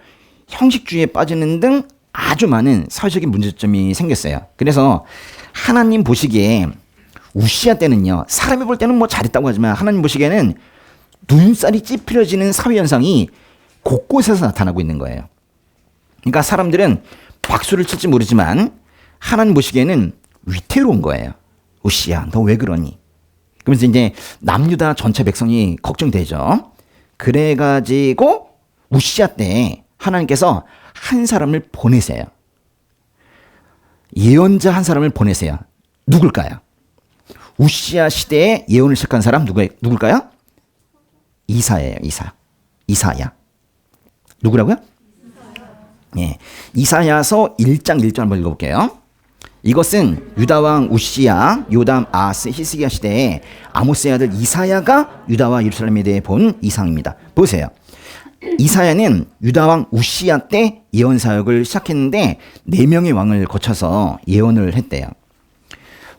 형식주의에 빠지는 등 아주 많은 사회적인 문제점이 생겼어요. 그래서 하나님 보시기에 우시야 때는요, 사람이 볼 때는 뭐 잘했다고 하지만 하나님 보시기에는 눈살이 찌푸려지는 사회 현상이 곳곳에서 나타나고 있는 거예요. 그러니까 사람들은 박수를 칠지 모르지만 하나님 보시기에는 위태로운 거예요. 우시야, 너 왜 그러니? 그러면서 이제 남유다 전체 백성이 걱정되죠. 그래가지고 우시야 때 하나님께서 한 사람을 보내세요. 예언자 한 사람을 보내세요. 누굴까요? 우시야 시대에 예언을 시작한 사람 누굴까요? 이사야예요. 이사야. 누구라고요? 예, 이사야서 1장 1절 한번 읽어볼게요. 이것은 유다왕 우시야, 요담, 아하스, 히스기야 시대에 아모스의 아들 이사야가 유다와 예루살렘에 대해 본 이상입니다. 보세요. 이사야는 유다왕 우시야 때 예언 사역을 시작했는데 4명의 왕을 거쳐서 예언을 했대요.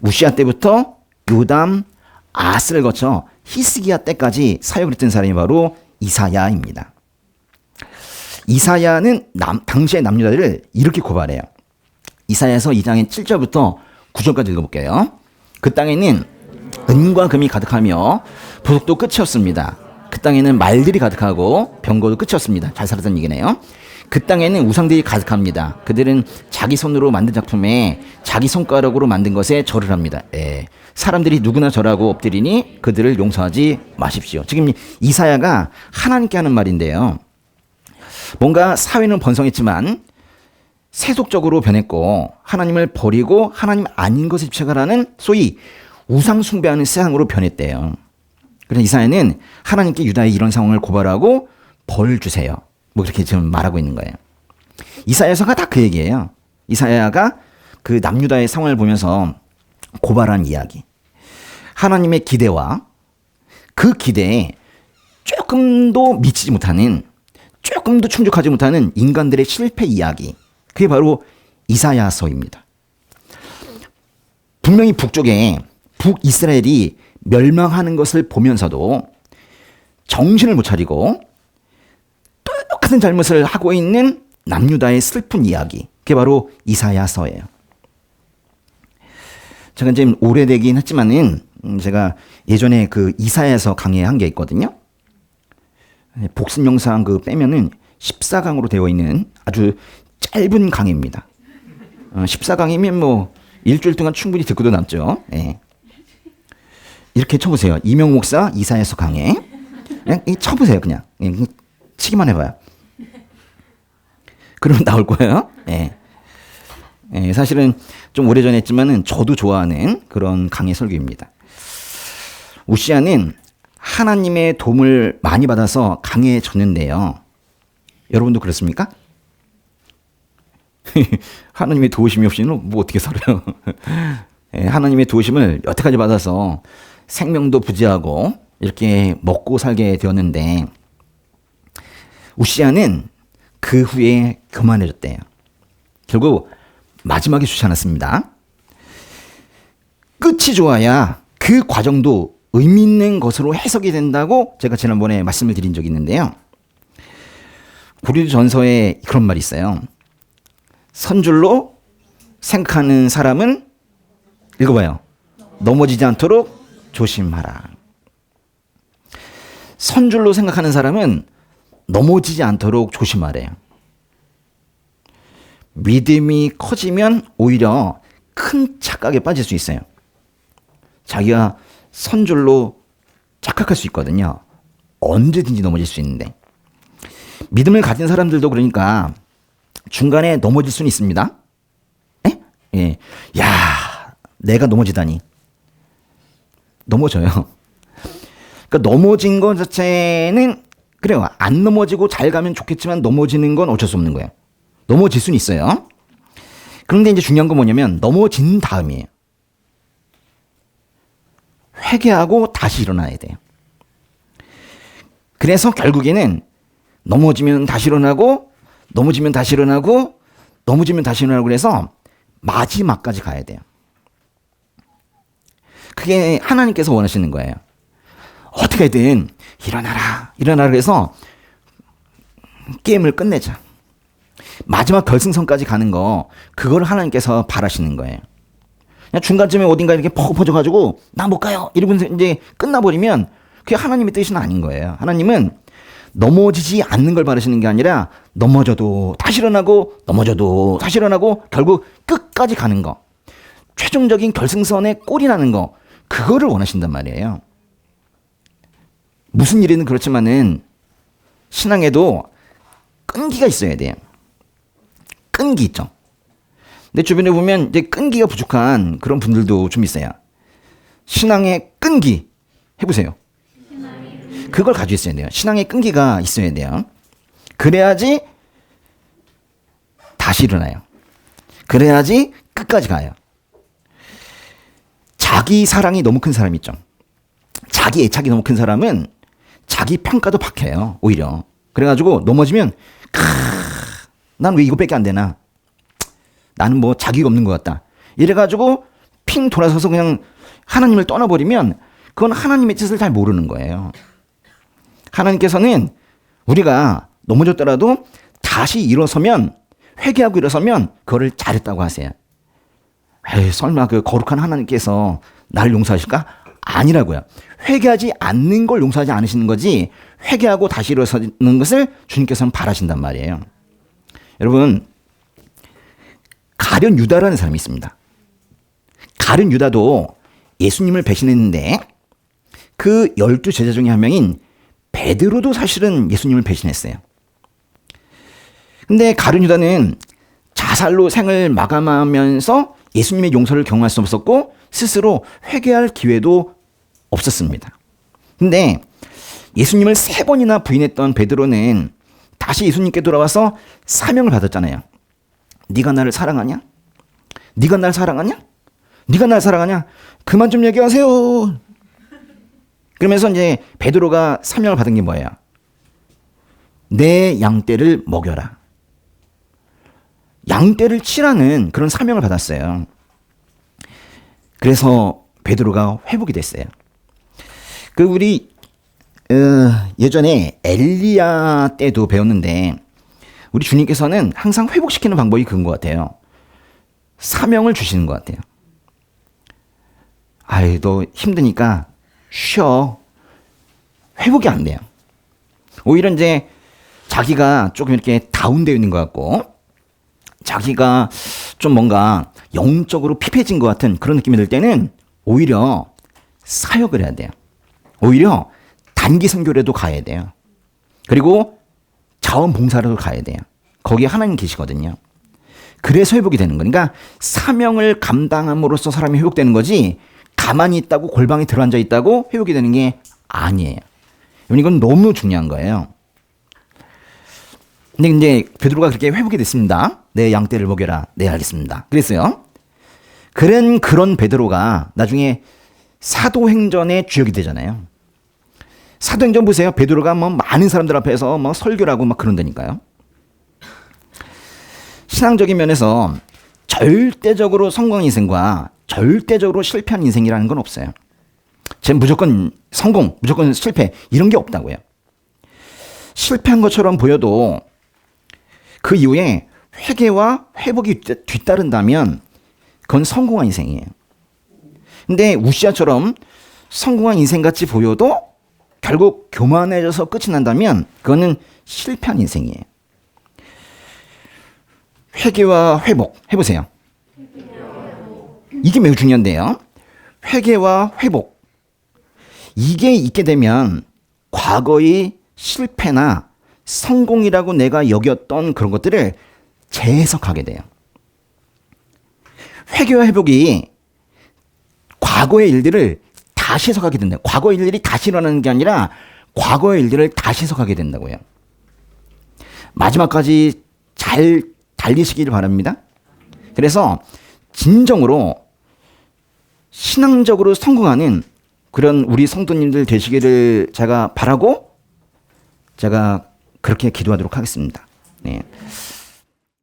우시야 때부터 요담, 아스를 거쳐 히스기야 때까지 사역을 했던 사람이 바로 이사야입니다. 이사야는 당시의 남유다를 이렇게 고발해요. 이사야서 2장의 7절부터 9절까지 읽어볼게요. 그 땅에는 은과 금이 가득하며 보석도 끝이었습니다. 그 땅에는 말들이 가득하고 병거도 끝이었습니다. 잘 살았다는 얘기네요. 그 땅에는 우상들이 가득합니다. 그들은 자기 손으로 만든 작품에 자기 손가락으로 만든 것에 절을 합니다. 사람들이 누구나 절하고 엎드리니 그들을 용서하지 마십시오. 지금 이사야가 하나님께 하는 말인데요. 뭔가 사회는 번성했지만 세속적으로 변했고 하나님을 버리고 하나님 아닌 것에 집착하라는 소위 우상 숭배하는 세상으로 변했대요. 그래서 이사야는 하나님께 유다의 이런 상황을 고발하고 벌 주세요. 뭐 그렇게 지금 말하고 있는 거예요. 이사야서가 다 그 얘기예요. 이사야가 그 남유다의 상황을 보면서 고발한 이야기. 하나님의 기대와 그 기대에 조금도 미치지 못하는, 조금도 충족하지 못하는 인간들의 실패 이야기. 그게 바로 이사야서입니다. 분명히 북쪽에 북이스라엘이 멸망하는 것을 보면서도 정신을 못 차리고 똑같은 잘못을 하고 있는 남유다의 슬픈 이야기. 그게 바로 이사야서예요. 제가 지금 오래되긴 했지만은 제가 예전에 그 이사야서 강의한 게 있거든요. 복습 영상 그 빼면은 14강으로 되어 있는 아주 짧은 강의입니다. 14강이면 뭐 일주일 동안 충분히 듣고도 남죠. 예. 이렇게 쳐보세요. 이명 목사 이사야서 강의. 그냥 쳐보세요. 그냥 치기만 해봐요. 그러면 나올 거예요. 예. 예, 사실은 좀 오래전에 했지만은 저도 좋아하는 그런 강의 설교입니다. 우시야는 하나님의 도움을 많이 받아서 강해졌는데요. 여러분도 그렇습니까? 하나님의 도우심이 없이는 뭐 어떻게 살아요? 예, 하나님의 도우심을 여태까지 받아서 생명도 부지하고 이렇게 먹고 살게 되었는데 우시야는 그 후에 교만해졌대요. 결국 마지막에 좋지 않았습니다. 끝이 좋아야 그 과정도 의미 있는 것으로 해석이 된다고 제가 지난번에 말씀을 드린 적이 있는데요. 고린도 전서에 그런 말이 있어요. 선줄로 생각하는 사람은 읽어봐요. 넘어지지 않도록 조심하라. 선줄로 생각하는 사람은 넘어지지 않도록 조심하래요. 믿음이 커지면 오히려 큰 착각에 빠질 수 있어요. 자기가 선줄로 착각할 수 있거든요. 언제든지 넘어질 수 있는데. 믿음을 가진 사람들도 그러니까 중간에 넘어질 수는 있습니다. 에? 예. 야, 내가 넘어지다니. 넘어져요. 그러니까 넘어진 것 자체는 그래요. 안 넘어지고 잘 가면 좋겠지만 넘어지는 건 어쩔 수 없는 거예요. 넘어질 수는 있어요. 그런데 이제 중요한 건 뭐냐면 넘어진 다음이에요. 회개하고 다시 일어나야 돼요. 그래서 결국에는 넘어지면 다시 일어나고 넘어지면 다시 일어나고 넘어지면 다시 일어나고 그래서 마지막까지 가야 돼요. 그게 하나님께서 원하시는 거예요. 어떻게든 일어나라 일어나라 그래서 게임을 끝내자. 마지막 결승선까지 가는 거 그걸 하나님께서 바라시는 거예요. 그냥 중간쯤에 어딘가 이렇게 퍽 퍼져가지고 나 못 가요 이러면서 이제 끝나버리면 그게 하나님의 뜻은 아닌 거예요. 하나님은 넘어지지 않는 걸 바라시는 게 아니라 넘어져도 다시 일어나고 넘어져도 다시 일어나고 결국 끝까지 가는 거, 최종적인 결승선에 꼴이 나는 거, 그거를 원하신단 말이에요. 무슨 일이든 그렇지만은 신앙에도 끈기가 있어야 돼요. 끈기 있죠. 내 주변에 보면 이제 끈기가 부족한 그런 분들도 좀 있어요. 신앙의 끈기 해보세요. 그걸 가지고 있어야 돼요. 신앙의 끈기가 있어야 돼요. 그래야지 다시 일어나요. 그래야지 끝까지 가요. 자기 사랑이 너무 큰 사람 있죠. 자기 애착이 너무 큰 사람은 자기 평가도 박해요. 오히려. 그래가지고 넘어지면 난 왜 이거밖에 안 되나? 나는 뭐 자기가 없는 것 같다. 이래가지고 핑 돌아서서 그냥 하나님을 떠나버리면 그건 하나님의 뜻을 잘 모르는 거예요. 하나님께서는 우리가 넘어졌더라도 다시 일어서면, 회개하고 일어서면 그거를 잘했다고 하세요. 에이, 설마 그 거룩한 하나님께서 나를 용서하실까? 아니라고요. 회개하지 않는 걸 용서하지 않으시는 거지, 회개하고 다시 일어서는 것을 주님께서는 바라신단 말이에요. 여러분, 가룟 유다라는 사람이 있습니다. 가룟 유다도 예수님을 배신했는데 그 12 제자 중에 한 명인 베드로도 사실은 예수님을 배신했어요. 근데 가룟 유다는 자살로 생을 마감하면서 예수님의 용서를 경험할 수 없었고 스스로 회개할 기회도 없었습니다. 근데 예수님을 3번이나 부인했던 베드로는 다시 예수님께 돌아와서 사명을 받았잖아요. 네가 나를 사랑하냐? 네가 날 사랑하냐? 네가 날 사랑하냐? 그만 좀 얘기하세요. 그러면서 이제 베드로가 사명을 받은 게 뭐예요? 내 양떼를 먹여라. 양떼를 치라는 그런 사명을 받았어요. 그래서 베드로가 회복이 됐어요. 그 우리 예전에 엘리야 때도 배웠는데 우리 주님께서는 항상 회복시키는 방법이 그런 것 같아요. 사명을 주시는 것 같아요. 아이, 너 힘드니까 쉬어. 회복이 안 돼요. 오히려 이제 자기가 조금 이렇게 다운되어 있는 것 같고 자기가 좀 뭔가 영적으로 피폐해진 것 같은 그런 느낌이 들 때는 오히려 사역을 해야 돼요. 오히려 단기 선교라도 가야 돼요. 그리고 자원봉사라도 가야 돼요. 거기에 하나님 계시거든요. 그래서 회복이 되는 거니까 그러니까 사명을 감당함으로써 사람이 회복되는 거지 가만히 있다고 골방에 들어앉아 있다고 회복이 되는 게 아니에요. 이건 너무 중요한 거예요. 근데 이제 베드로가 그렇게 회복이 됐습니다. 내 양떼를 먹여라. 네, 알겠습니다. 그랬어요. 그런 베드로가 나중에 사도행전의 주역이 되잖아요. 사도행전 보세요. 베드로가 뭐 많은 사람들 앞에서 뭐 설교를 하고 막 그런다니까요. 신앙적인 면에서 절대적으로 성공한 인생과 절대적으로 실패한 인생이라는 건 없어요. 쟤는 무조건 성공, 무조건 실패 이런 게 없다고요. 실패한 것처럼 보여도 그 이후에 회개와 회복이 뒤따른다면 그건 성공한 인생이에요. 근데 우시아처럼 성공한 인생같이 보여도 결국 교만해져서 끝이 난다면 그거는 실패한 인생이에요. 회개와 회복 해보세요. 이게 매우 중요한데요. 회개와 회복. 이게 있게 되면 과거의 실패나 성공이라고 내가 여겼던 그런 것들을 재해석하게 돼요. 회개와 회복이 과거의 일들을 다시 해석하게 된다. 과거의 일들이 다시 일어나는 게 아니라 과거의 일들을 다시 해석하게 된다고요. 마지막까지 잘 달리시길 바랍니다. 그래서 진정으로 신앙적으로 성공하는 그런 우리 성도님들 되시기를 제가 바라고 제가 그렇게 기도하도록 하겠습니다. 네.